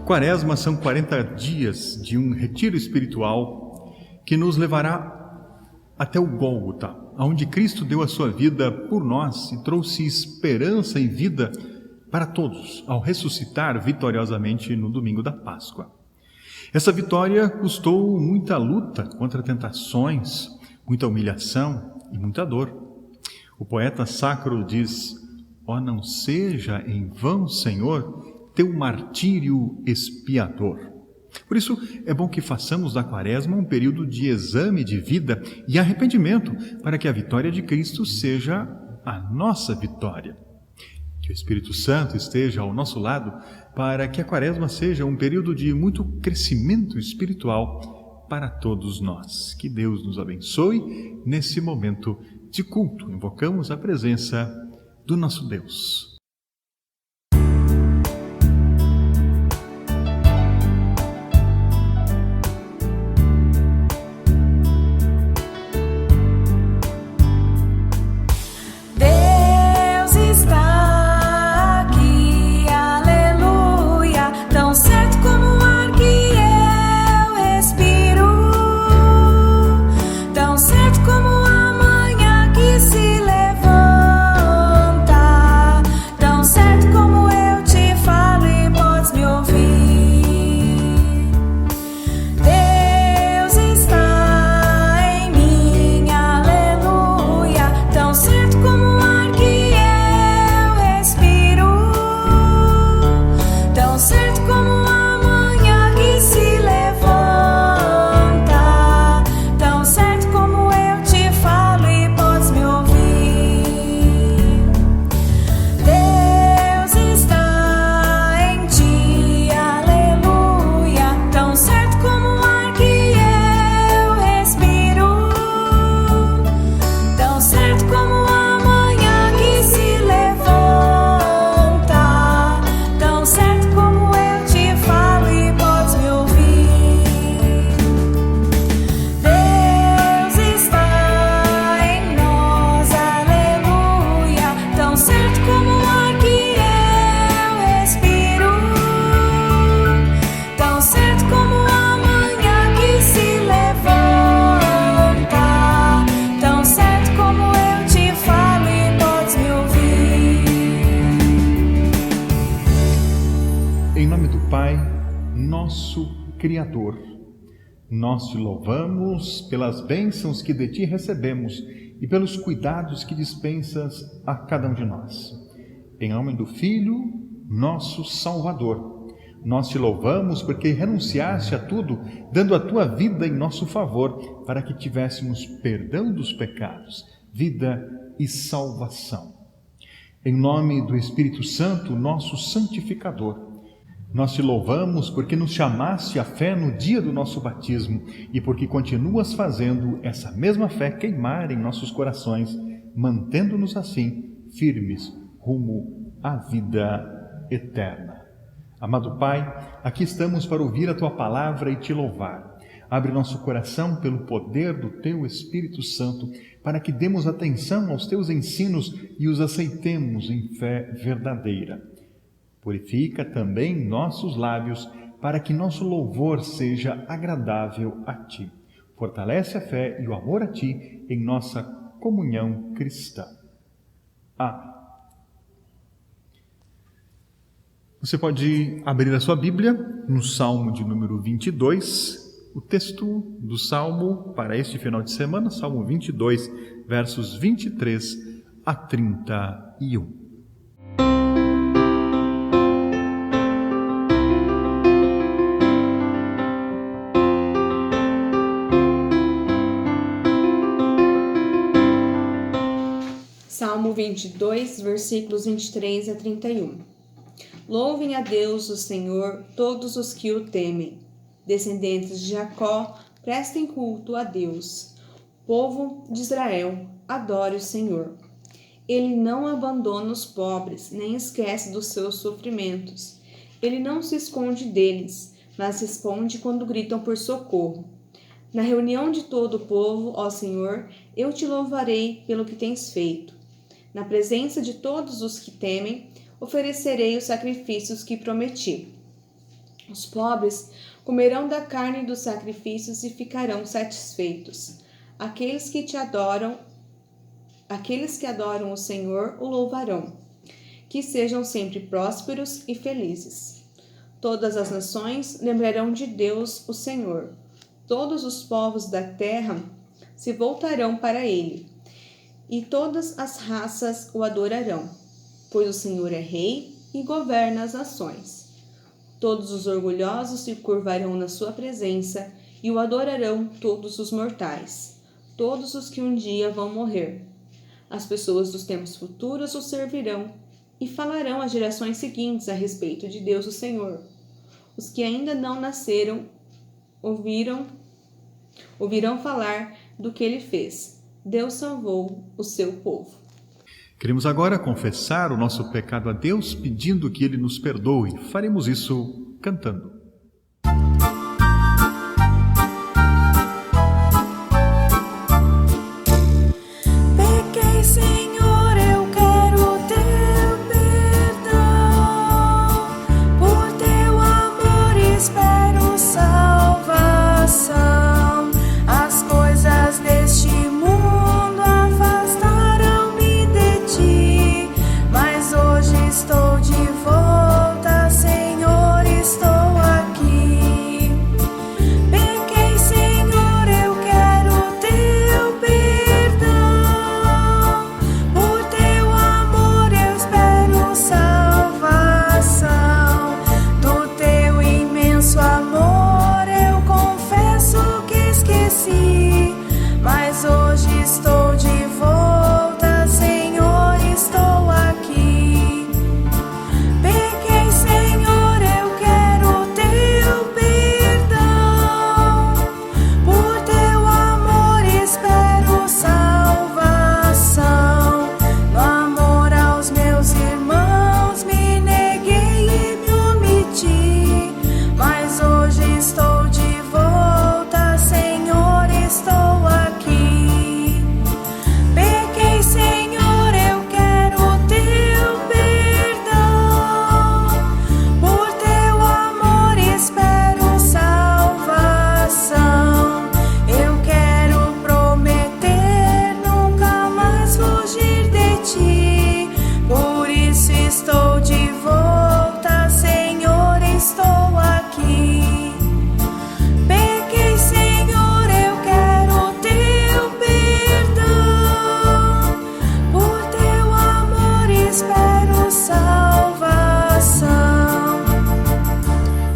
Quaresma são 40 dias de um retiro espiritual que nos levará até o Gólgota, onde Cristo deu a sua vida por nós e trouxe esperança e vida para todos, ao ressuscitar vitoriosamente no domingo da Páscoa. Essa vitória custou muita luta contra tentações, muita humilhação e muita dor. O poeta sacro diz: ó, não seja em vão, Senhor, teu martírio expiador. Por isso, é bom que façamos da Quaresma um período de exame de vida e arrependimento, para que a vitória de Cristo seja a nossa vitória. Que o Espírito Santo esteja ao nosso lado, para que a Quaresma seja um período de muito crescimento espiritual para todos nós. Que Deus nos abençoe nesse momento de culto. Invocamos a presença do nosso Deus. Criador, nós te louvamos pelas bênçãos que de ti recebemos e pelos cuidados que dispensas a cada um de nós. Em nome do Filho, nosso Salvador, nós te louvamos porque renunciaste a tudo, dando a tua vida em nosso favor, para que tivéssemos perdão dos pecados, vida e salvação. Em nome do Espírito Santo, nosso santificador, nós te louvamos porque nos chamaste à fé no dia do nosso batismo e porque continuas fazendo essa mesma fé queimar em nossos corações, mantendo-nos assim firmes rumo à vida eterna. Amado Pai, aqui estamos para ouvir a Tua palavra e te louvar. Abre nosso coração pelo poder do Teu Espírito Santo, para que demos atenção aos Teus ensinos e os aceitemos em fé verdadeira. Purifica também nossos lábios, para que nosso louvor seja agradável a Ti. Fortalece a fé e o amor a Ti em nossa comunhão cristã. Amém. Você pode abrir a sua Bíblia no Salmo de número 22, o texto do Salmo para este final de semana, Salmo 22, versos 23 a 31. Salmo 22, versículos 23 a 31. Louvem a Deus, o Senhor, todos os que o temem. Descendentes de Jacó, prestem culto a Deus. Povo de Israel, adore o Senhor. Ele não abandona os pobres, nem esquece dos seus sofrimentos. Ele não se esconde deles, mas responde quando gritam por socorro. Na reunião de todo o povo, ó Senhor, eu te louvarei pelo que tens feito. Na presença de todos os que temem, oferecerei os sacrifícios que prometi. Os pobres comerão da carne dos sacrifícios e ficarão satisfeitos. Aqueles que adoram o Senhor o louvarão. Que sejam sempre prósperos e felizes. Todas as nações lembrarão de Deus, o Senhor. Todos os povos da terra se voltarão para ele, e todas as raças o adorarão, pois o Senhor é rei e governa as nações. Todos os orgulhosos se curvarão na sua presença e o adorarão todos os mortais, todos os que um dia vão morrer. As pessoas dos tempos futuros o servirão e falarão às gerações seguintes a respeito de Deus, o Senhor. Os que ainda não nasceram ouvirão falar do que ele fez. Deus salvou o seu povo. Queremos agora confessar o nosso pecado a Deus, pedindo que Ele nos perdoe. Faremos isso cantando. Pequei, Senhor, eu quero teu perdão. Por teu amor espero salvação. As coisas deste mundo afastaram-me de ti, mas hoje estou de volta, Senhor, estou aqui. Pequei, Senhor, eu quero teu perdão. Por teu amor eu espero salvação. Do teu imenso amor eu confesso que esqueci, mas hoje estou de volta, Senhor, estou aqui. Pequei, Senhor, eu quero teu perdão. Por teu amor espero salvação. No amor aos meus irmãos me neguei e me omiti, mas hoje estou de volta, Senhor, estou aqui. Pequei, Senhor, eu quero teu perdão. Por teu amor espero salvação. Eu quero prometer nunca mais fugir de ti. Por isso estou de volta, Senhor, estou aqui. Pequei, Senhor, eu quero teu perdão. Por teu amor espero salvação.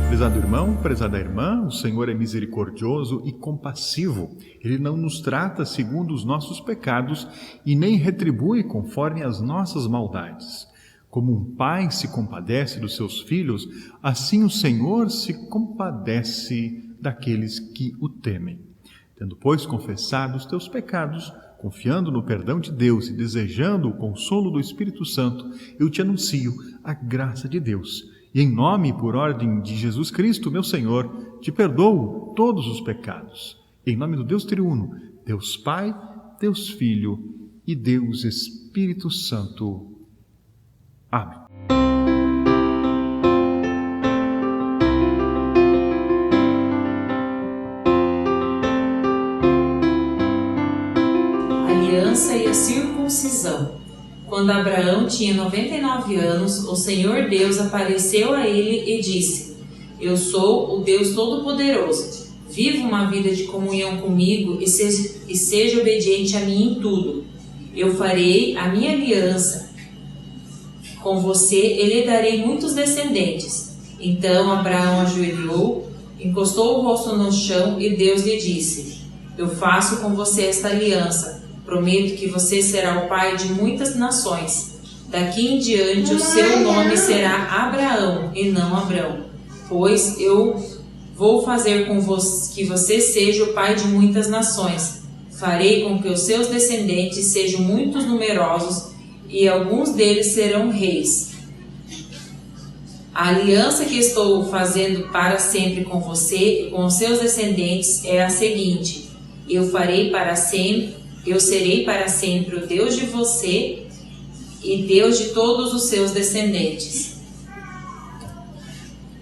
Prezado irmão, prezada irmã, o Senhor é misericordioso e compassivo. Ele não nos trata segundo os nossos pecados e nem retribui conforme as nossas maldades. Como um pai se compadece dos seus filhos, assim o Senhor se compadece daqueles que o temem. Tendo, pois, confessado os teus pecados, confiando no perdão de Deus e desejando o consolo do Espírito Santo, eu te anuncio a graça de Deus. E em nome e por ordem de Jesus Cristo, meu Senhor, te perdoo todos os pecados. Em nome do Deus Triuno, Deus Pai, Deus Filho e Deus Espírito Santo. Amém. Aliança e a circuncisão. Quando Abraão tinha 99 anos, o Senhor Deus apareceu a ele e disse: Eu sou o Deus Todo-Poderoso. Viva uma vida de comunhão comigo e seja obediente a mim em tudo. Eu farei a minha aliança com você e lhe darei muitos descendentes. Então Abraão ajoelhou, encostou o rosto no chão e Deus lhe disse: Eu faço com você esta aliança. Prometo que você será o pai de muitas nações. Daqui em diante o seu nome será Abraão e não Abrão, pois eu vou fazer com que você seja o pai de muitas nações. Farei com que os seus descendentes sejam muito numerosos e alguns deles serão reis. A aliança que estou fazendo para sempre com você e com os seus descendentes é a seguinte: eu serei para sempre o Deus de você e Deus de todos os seus descendentes.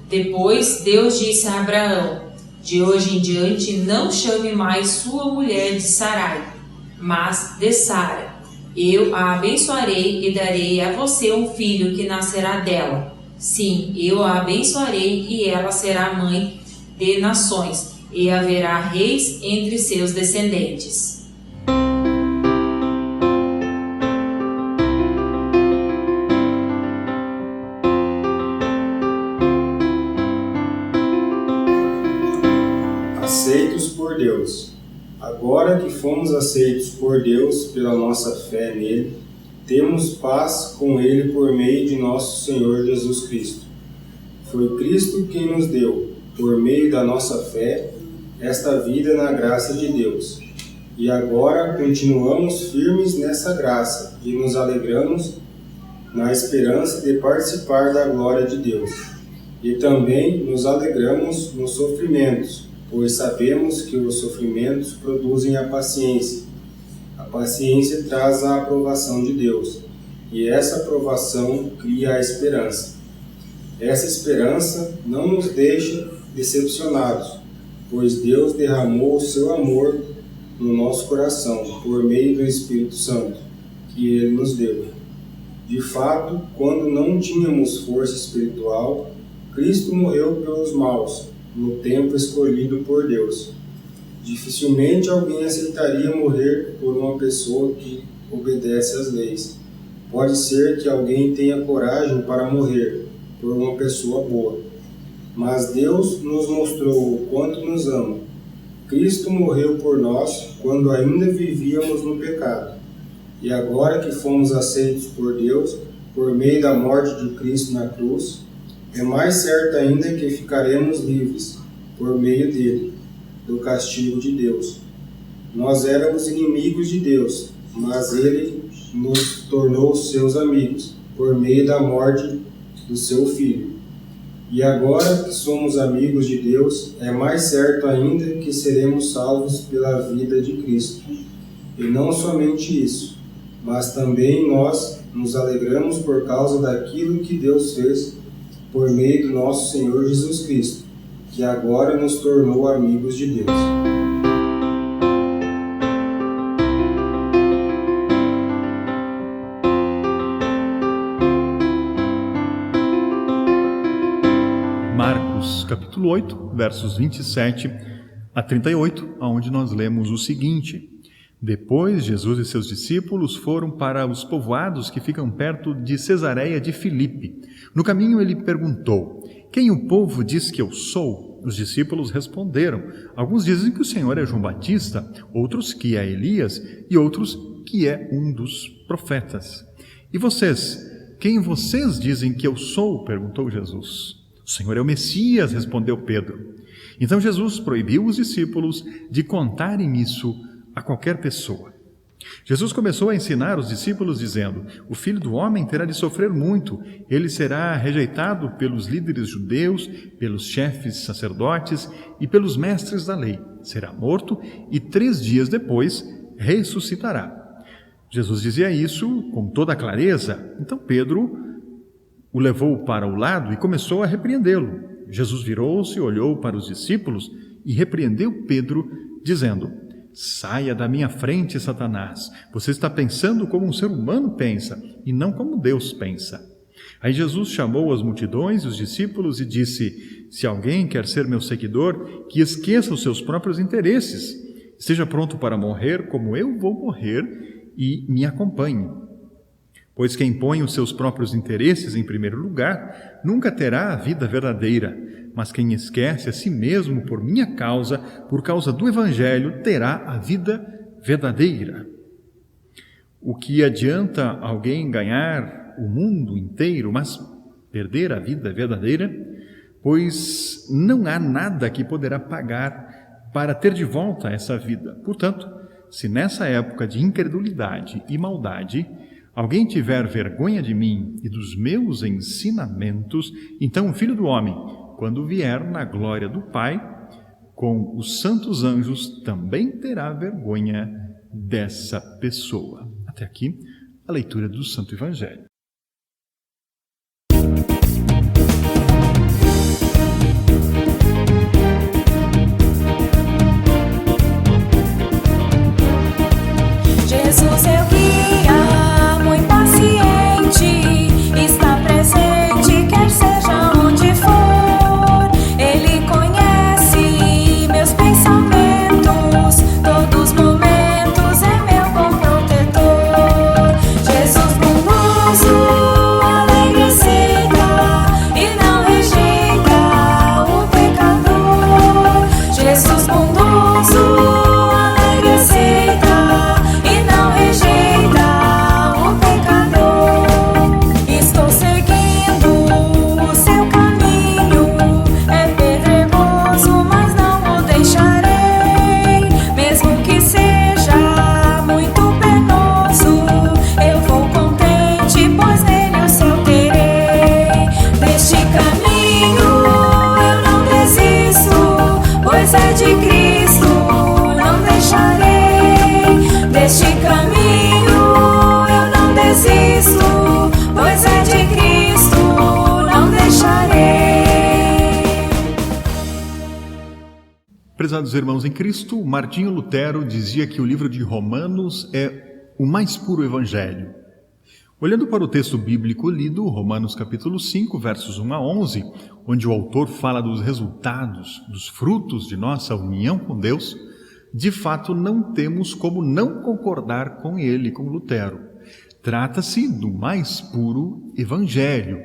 Depois Deus disse a Abraão: de hoje em diante não chame mais sua mulher de Sarai, mas de Sara. Eu a abençoarei e darei a você um filho que nascerá dela. Sim, eu a abençoarei e ela será mãe de nações, e haverá reis entre seus descendentes. Aceitos por Deus. Agora que fomos aceitos por Deus pela nossa fé nele, temos paz com ele por meio de nosso Senhor Jesus Cristo. Foi Cristo quem nos deu, por meio da nossa fé, esta vida na graça de Deus. E agora continuamos firmes nessa graça e nos alegramos na esperança de participar da glória de Deus. E também nos alegramos nos sofrimentos, pois sabemos que os sofrimentos produzem a paciência. A paciência traz a aprovação de Deus, e essa aprovação cria a esperança. Essa esperança não nos deixa decepcionados, pois Deus derramou o seu amor no nosso coração por meio do Espírito Santo, que Ele nos deu. De fato, quando não tínhamos força espiritual, Cristo morreu pelos maus, no tempo escolhido por Deus. Dificilmente alguém aceitaria morrer por uma pessoa que obedece às leis. Pode ser que alguém tenha coragem para morrer por uma pessoa boa. Mas Deus nos mostrou o quanto nos ama. Cristo morreu por nós quando ainda vivíamos no pecado. E agora que fomos aceitos por Deus, por meio da morte de Cristo na cruz, é mais certo ainda que ficaremos livres, por meio dele, do castigo de Deus. Nós éramos inimigos de Deus, mas ele nos tornou seus amigos, por meio da morte do seu Filho. E agora que somos amigos de Deus, é mais certo ainda que seremos salvos pela vida de Cristo. E não somente isso, mas também nós nos alegramos por causa daquilo que Deus fez por meio do nosso Senhor Jesus Cristo, que agora nos tornou amigos de Deus. Marcos, capítulo 8, versos 27 a 38, onde nós lemos o seguinte: Depois, Jesus e seus discípulos foram para os povoados que ficam perto de Cesareia de Filipe. No caminho ele perguntou: Quem o povo diz que eu sou? Os discípulos responderam: Alguns dizem que o Senhor é João Batista, outros que é Elias e outros que é um dos profetas. E vocês? Quem vocês dizem que eu sou? Perguntou Jesus. O Senhor é o Messias, respondeu Pedro. Então Jesus proibiu os discípulos de contarem isso a qualquer pessoa. Jesus começou a ensinar os discípulos dizendo: O Filho do Homem terá de sofrer muito, ele será rejeitado pelos líderes judeus, pelos chefes sacerdotes e pelos mestres da lei, será morto e 3 dias depois ressuscitará. Jesus dizia isso com toda a clareza. Então Pedro o levou para o lado e começou a repreendê-lo. Jesus virou-se, olhou para os discípulos e repreendeu Pedro, dizendo: Saia da minha frente, Satanás. Você está pensando como um ser humano pensa, e não como Deus pensa. Aí Jesus chamou as multidões e os discípulos e disse: Se alguém quer ser meu seguidor, que esqueça os seus próprios interesses. Esteja pronto para morrer, como eu vou morrer, e me acompanhe. Pois quem põe os seus próprios interesses em primeiro lugar, nunca terá a vida verdadeira. Mas quem esquece a si mesmo por minha causa, por causa do Evangelho, terá a vida verdadeira. O que adianta alguém ganhar o mundo inteiro, mas perder a vida verdadeira? Pois não há nada que poderá pagar para ter de volta essa vida. Portanto, se nessa época de incredulidade e maldade, alguém tiver vergonha de mim e dos meus ensinamentos, então o Filho do Homem, quando vier na glória do Pai, com os santos anjos, também terá vergonha dessa pessoa. Até aqui, a leitura do Santo Evangelho. bondoso, alegre aceita e não rejeita o pecador. Estou seguindo o seu caminho, é pedregoso, mas não o deixarei. Mesmo que seja muito penoso, eu vou contente, pois nele o céu terei. Deste caminho eu não desisto, pois é de Cristo, não deixarei. Deste caminho eu não desisto, pois é de Cristo, não deixarei. Prezados irmãos em Cristo, Martinho Lutero dizia que o livro de Romanos é o mais puro evangelho. Olhando para o texto bíblico lido, Romanos capítulo 5, versos 1 a 11, onde o autor fala dos resultados, dos frutos de nossa união com Deus, de fato não temos como não concordar com ele, com Lutero. Trata-se do mais puro evangelho,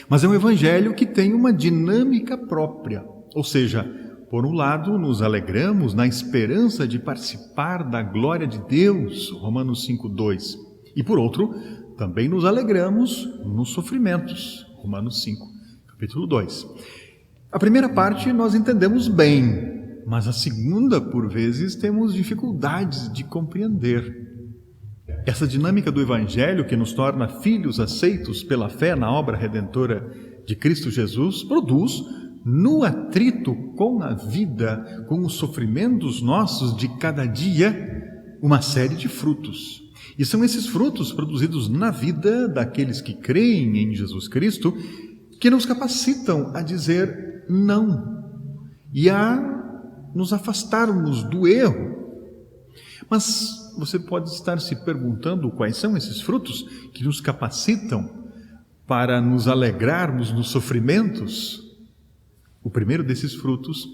mas é um evangelho que tem uma dinâmica própria, ou seja, por um lado, nos alegramos na esperança de participar da glória de Deus, Romanos 5:2, e por outro, também nos alegramos nos sofrimentos, Romanos 5, capítulo 2. A primeira parte nós entendemos bem, mas a segunda, por vezes, temos dificuldades de compreender. Essa dinâmica do Evangelho que nos torna filhos aceitos pela fé na obra redentora de Cristo Jesus produz, no atrito com a vida, com os sofrimentos nossos de cada dia, uma série de frutos. E são esses frutos produzidos na vida daqueles que creem em Jesus Cristo que nos capacitam a dizer não e a nos afastarmos do erro. Mas você pode estar se perguntando quais são esses frutos que nos capacitam para nos alegrarmos nos sofrimentos. O primeiro desses frutos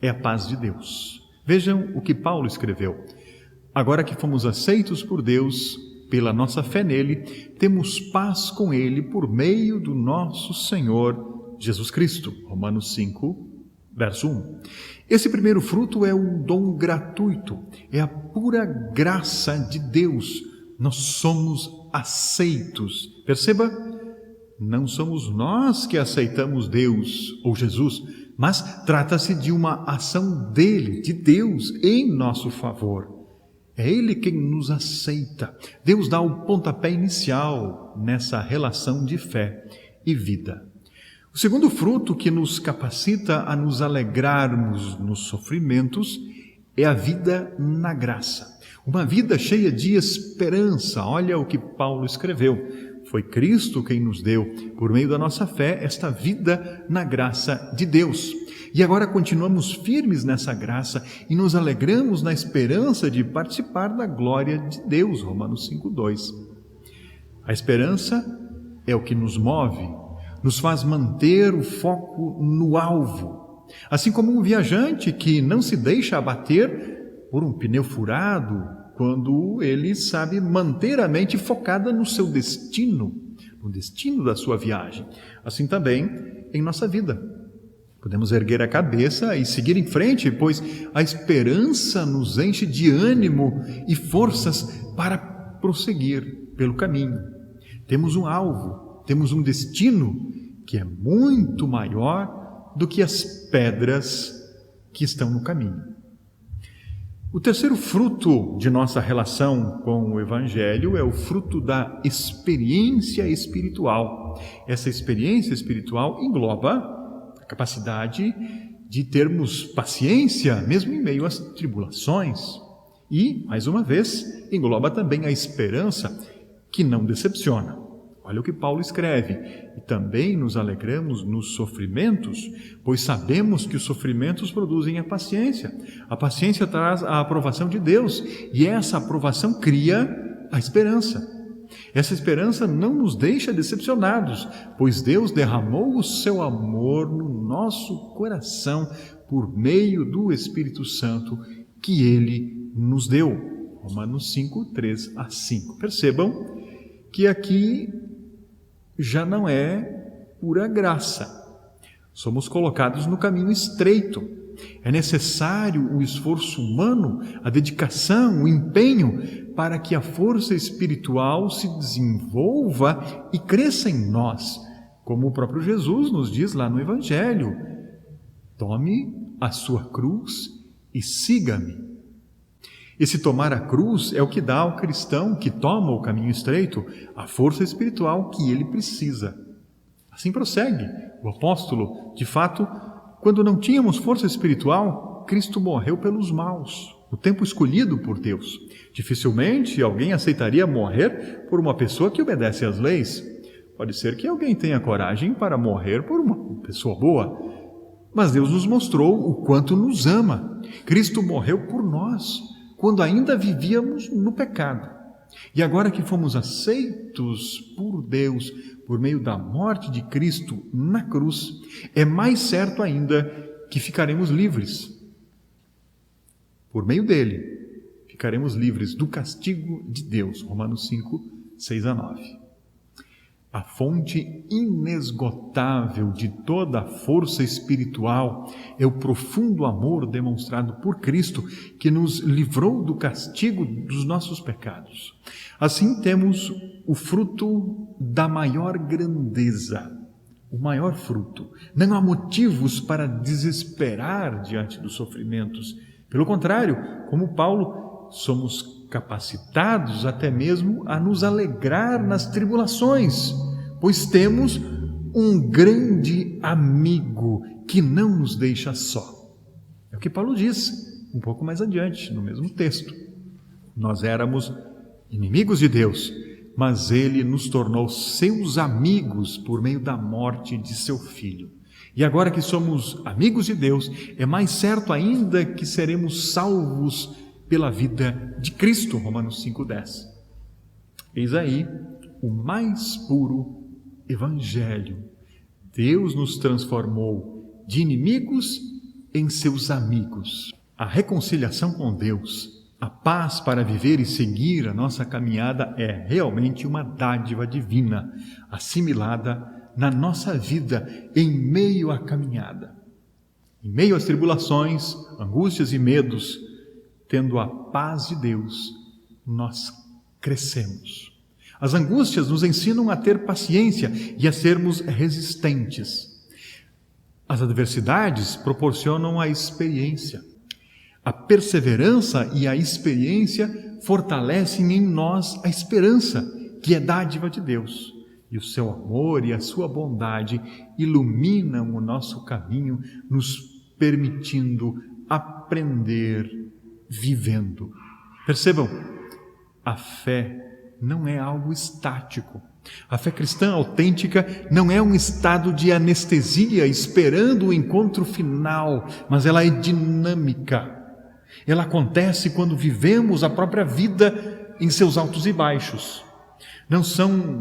é a paz de Deus. Vejam o que Paulo escreveu. Agora que fomos aceitos por Deus, pela nossa fé nele, temos paz com ele por meio do nosso Senhor Jesus Cristo. Romanos 5, verso 1. Esse primeiro fruto é um dom gratuito, é a pura graça de Deus. Nós somos aceitos. Perceba, não somos nós que aceitamos Deus ou Jesus, mas trata-se de uma ação dele, de Deus, em nosso favor. É Ele quem nos aceita. Deus dá o pontapé inicial nessa relação de fé e vida. O segundo fruto que nos capacita a nos alegrarmos nos sofrimentos é a vida na graça. Uma vida cheia de esperança. Olha o que Paulo escreveu. Foi Cristo quem nos deu, por meio da nossa fé, esta vida na graça de Deus. E agora continuamos firmes nessa graça e nos alegramos na esperança de participar da glória de Deus, Romanos 5:2. A esperança é o que nos move, nos faz manter o foco no alvo. Assim como um viajante que não se deixa abater por um pneu furado, quando ele sabe manter a mente focada no seu destino, no destino da sua viagem. Assim também em nossa vida. Podemos erguer a cabeça e seguir em frente, pois a esperança nos enche de ânimo e forças para prosseguir pelo caminho. Temos um alvo, temos um destino que é muito maior do que as pedras que estão no caminho. O terceiro fruto de nossa relação com o Evangelho é o fruto da experiência espiritual. Essa experiência espiritual engloba a capacidade de termos paciência, mesmo em meio às tribulações. E, mais uma vez, engloba também a esperança que não decepciona. Olha o que Paulo escreve. E também nos alegramos nos sofrimentos, pois sabemos que os sofrimentos produzem a paciência. A paciência traz a aprovação de Deus, e essa aprovação cria a esperança. Essa esperança não nos deixa decepcionados, pois Deus derramou o seu amor no nosso coração por meio do Espírito Santo que Ele nos deu. Romanos 5, 3 a 5. Percebam que aqui já não é pura graça. Somos colocados no caminho estreito. É necessário o esforço humano, a dedicação, o empenho para que a força espiritual se desenvolva e cresça em nós, como o próprio Jesus nos diz lá no Evangelho: tome a sua cruz e siga-me. Esse tomar a cruz é o que dá ao cristão que toma o caminho estreito a força espiritual que ele precisa. Assim prossegue o apóstolo. De fato, quando não tínhamos força espiritual, Cristo morreu pelos maus, o tempo escolhido por Deus. Dificilmente alguém aceitaria morrer por uma pessoa que obedece às leis. Pode ser que alguém tenha coragem para morrer por uma pessoa boa, mas Deus nos mostrou o quanto nos ama. Cristo morreu por nós, quando ainda vivíamos no pecado. E agora que fomos aceitos por Deus por meio da morte de Cristo na cruz, é mais certo ainda que ficaremos livres. Por meio dele, ficaremos livres do castigo de Deus. Romanos 5, 6-9. A fonte inesgotável de toda a força espiritual é o profundo amor demonstrado por Cristo, que nos livrou do castigo dos nossos pecados. Assim temos o fruto da maior grandeza, o maior fruto. Não há motivos para desesperar diante dos sofrimentos. Pelo contrário, como Paulo, somos capacitados até mesmo a nos alegrar nas tribulações, pois temos um grande amigo que não nos deixa só. É o que Paulo diz um pouco mais adiante, no mesmo texto. Nós éramos inimigos de Deus, mas ele nos tornou seus amigos por meio da morte de seu Filho. E agora que somos amigos de Deus, é mais certo ainda que seremos salvos pela vida de Cristo, Romanos 5,10. Eis aí o mais puro Evangelho. Deus nos transformou de inimigos em seus amigos. A reconciliação com Deus, a paz para viver e seguir a nossa caminhada é realmente uma dádiva divina, assimilada na nossa vida em meio à caminhada. Em meio às tribulações, angústias e medos, tendo a paz de Deus, nós crescemos. As angústias nos ensinam a ter paciência e a sermos resistentes. As adversidades proporcionam a experiência. A perseverança e a experiência fortalecem em nós a esperança, que é dádiva de Deus. E o seu amor e a sua bondade iluminam o nosso caminho, nos permitindo aprender vivendo. Percebam, a fé não é algo estático. A fé cristã autêntica não é um estado de anestesia esperando o encontro final, mas ela é dinâmica. Ela acontece quando vivemos a própria vida em seus altos e baixos.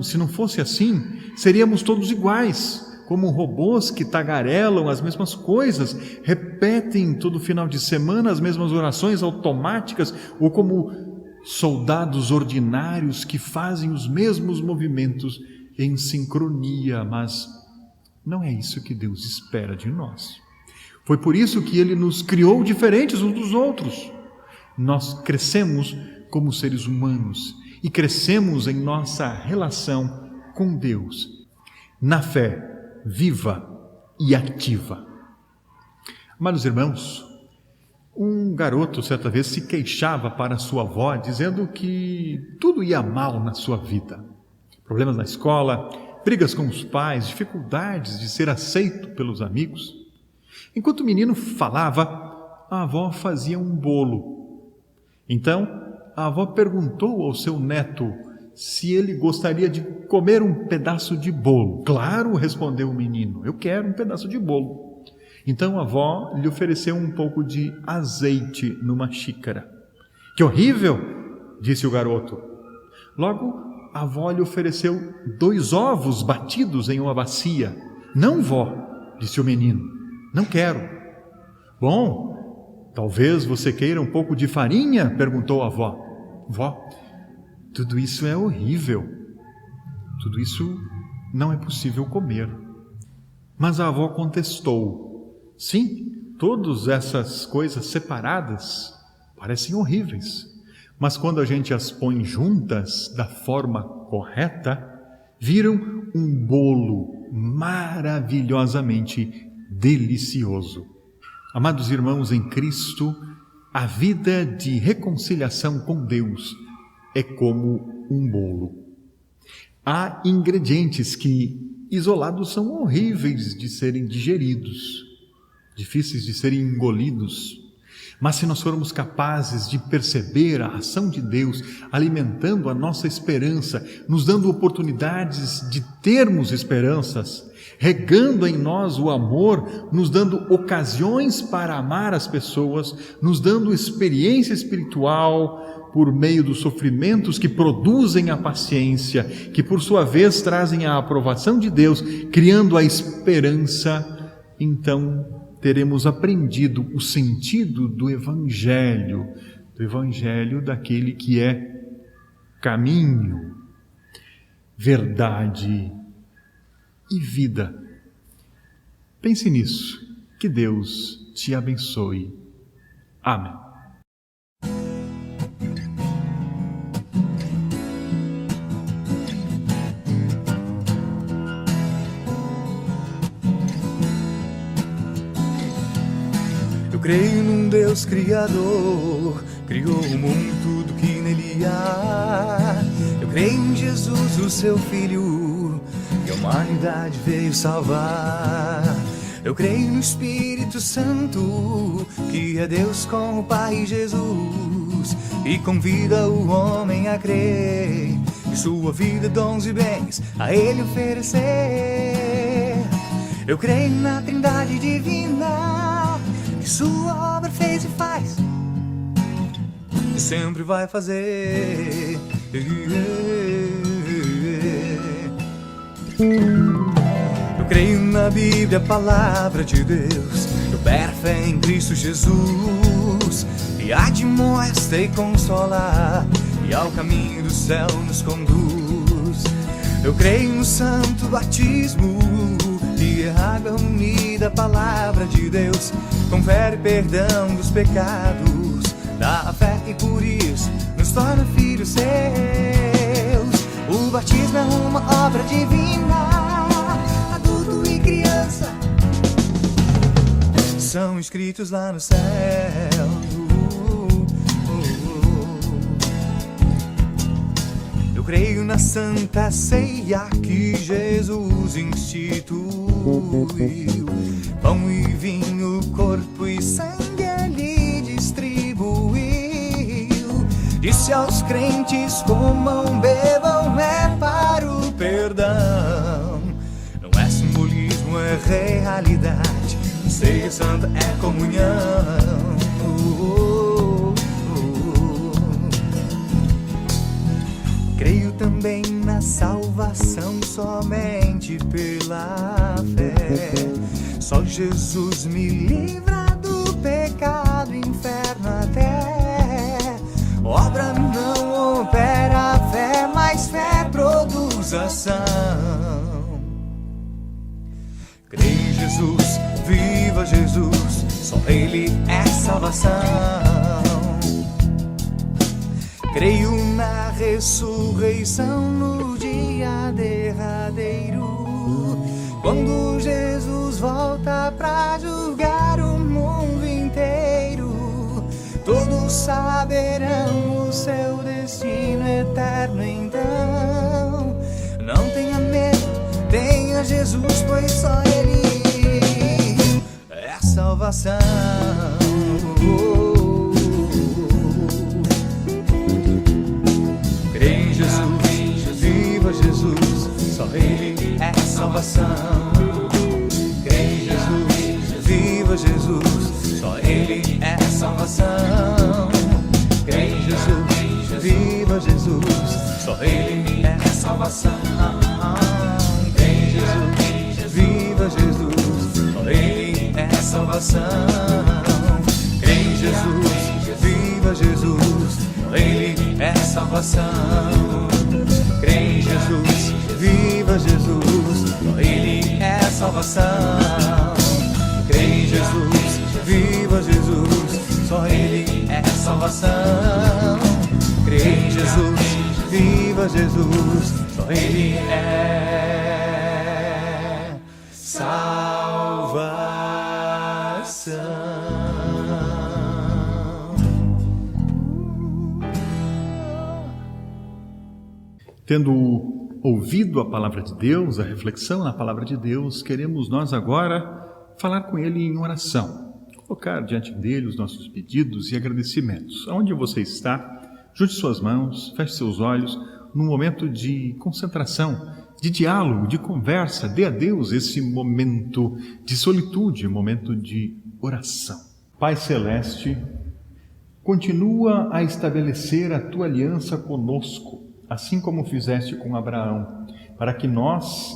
Se não fosse assim, seríamos todos iguais, como robôs que tagarelam as mesmas coisas, repetem todo final de semana as mesmas orações automáticas, ou como soldados ordinários que fazem os mesmos movimentos em sincronia, mas não é isso que Deus espera de nós. Foi por isso que Ele nos criou diferentes uns dos outros. Nós crescemos como seres humanos e crescemos em nossa relação com Deus, na fé viva e ativa. Amados irmãos, um garoto certa vez se queixava para sua avó, dizendo que tudo ia mal na sua vida. Problemas na escola, brigas com os pais, dificuldades de ser aceito pelos amigos. Enquanto o menino falava, a avó fazia um bolo. Então, a avó perguntou ao seu neto se ele gostaria de comer um pedaço de bolo. Claro, respondeu o menino, eu quero um pedaço de bolo. Então a avó lhe ofereceu um pouco de azeite numa xícara. Que horrível, disse o garoto. Logo, a avó lhe ofereceu 2 ovos batidos em uma bacia. Não, vó, disse o menino, não quero. Bom, talvez você queira um pouco de farinha? Perguntou a avó. Vó, tudo isso é horrível. Tudo isso não é possível comer. Mas a avó contestou. Sim, todas essas coisas separadas parecem horríveis, mas quando a gente as põe juntas da forma correta, viram um bolo maravilhosamente delicioso. Amados irmãos em Cristo, a vida de reconciliação com Deus é como um bolo. Há ingredientes que, isolados, são horríveis de serem digeridos, difíceis de serem engolidos. Mas se nós formos capazes de perceber a ação de Deus alimentando a nossa esperança, nos dando oportunidades de termos esperanças, regando em nós o amor, nos dando ocasiões para amar as pessoas, nos dando experiência espiritual por meio dos sofrimentos que produzem a paciência, que por sua vez trazem a aprovação de Deus, criando a esperança, então teremos aprendido o sentido do Evangelho daquele que é caminho, verdade e vida. Pense nisso. Que Deus te abençoe. Amém. Eu creio num Deus Criador, criou o mundo, tudo que nele há. Eu creio em Jesus, o seu Filho, que a humanidade veio salvar. Eu creio no Espírito Santo, que é Deus com o Pai Jesus, e convida o homem a crer, e sua vida, dons e bens a Ele oferecer. Eu creio na Trindade Divina, que sua obra fez e faz, e sempre vai fazer. Eu creio na Bíblia, a palavra de Deus. Eu pego fé em Cristo Jesus, e admoesta e consola, e ao caminho do céu nos conduz. Eu creio no santo batismo, que é água unida à palavra de Deus, confere perdão dos pecados, dá a fé e por isso nos torna filhos seus. O batismo é uma obra divina, adulto e criança são escritos lá no céu. Eu creio na santa ceia que Jesus instituiu, pão e vinho, corpo e sangue Ele distribuiu. Disse aos crentes: comam, bebam, é para o perdão. Não é simbolismo, é realidade. Ceia santa é comunhão. Creio também na salvação somente pela fé. Só Jesus me livra do pecado, inferno até. Obra não opera a fé, mas fé produz ação. Creio em Jesus, viva Jesus, só Ele é salvação. Creio na ressurreição no dia derradeiro, quando Jesus volta pra julgar o mundo inteiro. Todos saberão o seu destino eterno então. Não tenha medo, tenha Jesus, pois só Ele é salvação. Creio em Jesus, viva Jesus, só Ele é salvação. Creio em Jesus, viva Jesus, só Ele é salvação. Creio em Jesus, viva Jesus, só Ele é salvação. Creio em Jesus, viva Jesus, só Ele é salvação. Creio em Jesus, viva Jesus, só Ele é salvação. Creio em Jesus, viva Jesus, só Ele é salvação. Creio em Jesus, viva Jesus, só Ele é salvação. Creia em Jesus, viva Jesus, só Ele é salvação. Tendo ouvido a palavra de Deus, a reflexão na palavra de Deus, queremos nós agora falar com Ele em oração, colocar diante dele os nossos pedidos e agradecimentos. Aonde você está, junte suas mãos, feche seus olhos, num momento de concentração, de diálogo, de conversa, dê a Deus esse momento de solitude, momento de oração. Pai Celeste, continua a estabelecer a Tua aliança conosco, assim como fizeste com Abraão, para que nós,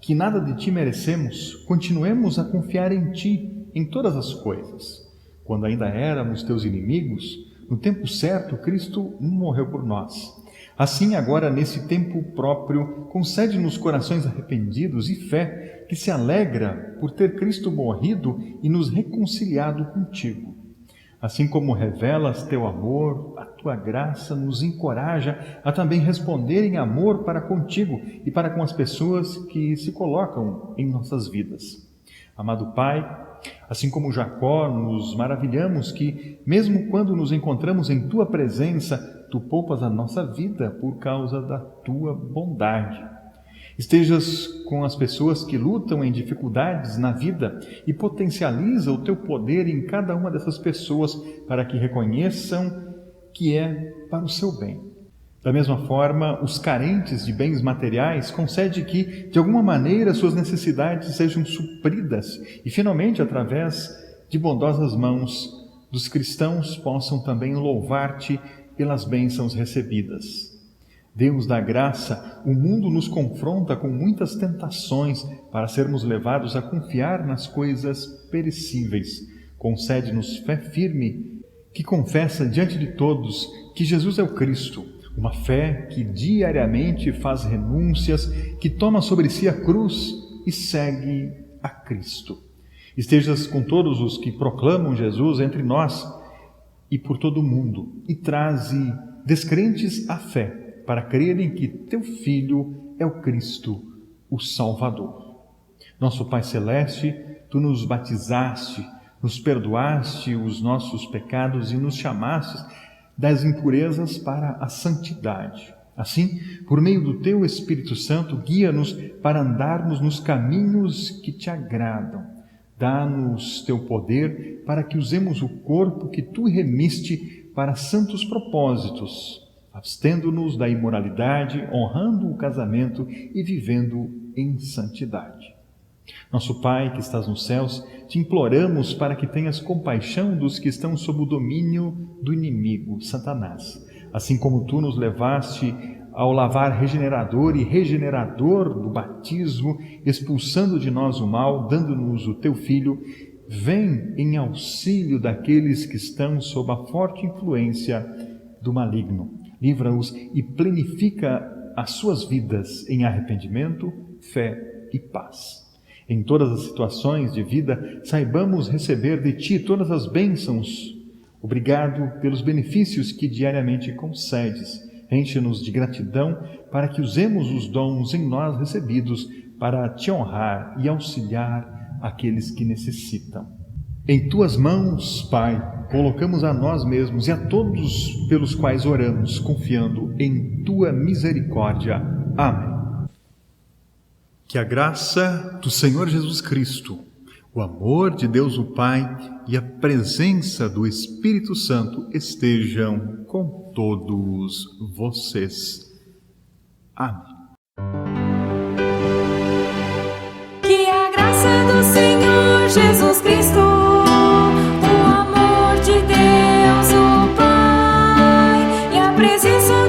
que nada de Ti merecemos, continuemos a confiar em Ti em todas as coisas. Quando ainda éramos Teus inimigos, no tempo certo, Cristo morreu por nós. Assim, agora, nesse tempo próprio, concede-nos corações arrependidos e fé que se alegra por ter Cristo morrido e nos reconciliado contigo. Assim como revelas Teu amor, a Tua graça nos encoraja a também responder em amor para contigo e para com as pessoas que se colocam em nossas vidas. Amado Pai, assim como Jacó, nos maravilhamos que, mesmo quando nos encontramos em Tua presença, Tu poupas a nossa vida por causa da Tua bondade. Estejas com as pessoas que lutam em dificuldades na vida e potencializa o Teu poder em cada uma dessas pessoas para que reconheçam que é para o seu bem. Da mesma forma, os carentes de bens materiais concede que, de alguma maneira, suas necessidades sejam supridas e, finalmente, através de bondosas mãos dos cristãos, possam também louvar-Te pelas bênçãos recebidas. Deus da graça, o mundo nos confronta com muitas tentações para sermos levados a confiar nas coisas perecíveis. Concede-nos fé firme, que confessa diante de todos que Jesus é o Cristo, uma fé que diariamente faz renúncias, que toma sobre si a cruz e segue a Cristo. Estejas com todos os que proclamam Jesus entre nós e por todo o mundo, e traze descrentes a fé, para crerem que Teu Filho é o Cristo, o Salvador. Nosso Pai Celeste, Tu nos batizaste, nos perdoaste os nossos pecados e nos chamaste das impurezas para a santidade. Assim, por meio do Teu Espírito Santo, guia-nos para andarmos nos caminhos que Te agradam. Dá-nos Teu poder para que usemos o corpo que Tu remiste para santos propósitos, abstendo-nos da imoralidade, honrando o casamento e vivendo em santidade. Nosso Pai, que estás nos céus, Te imploramos para que tenhas compaixão dos que estão sob o domínio do inimigo, Satanás. Assim como Tu nos levaste ao lavar regenerador e regenerador do batismo, expulsando de nós o mal, dando-nos o Teu Filho, vem em auxílio daqueles que estão sob a forte influência do maligno. Livra-os e plenifica as suas vidas em arrependimento, fé e paz. Em todas as situações de vida, saibamos receber de Ti todas as bênçãos. Obrigado pelos benefícios que diariamente concedes. Enche-nos de gratidão para que usemos os dons em nós recebidos para Te honrar e auxiliar aqueles que necessitam. Em Tuas mãos, Pai, colocamos a nós mesmos e a todos pelos quais oramos, confiando em Tua misericórdia. Amém. Que a graça do Senhor Jesus Cristo, o amor de Deus o Pai e a presença do Espírito Santo estejam com todos vocês. Amém. Que a graça do Senhor Jesus Cristo, o amor de Deus o Pai e a presença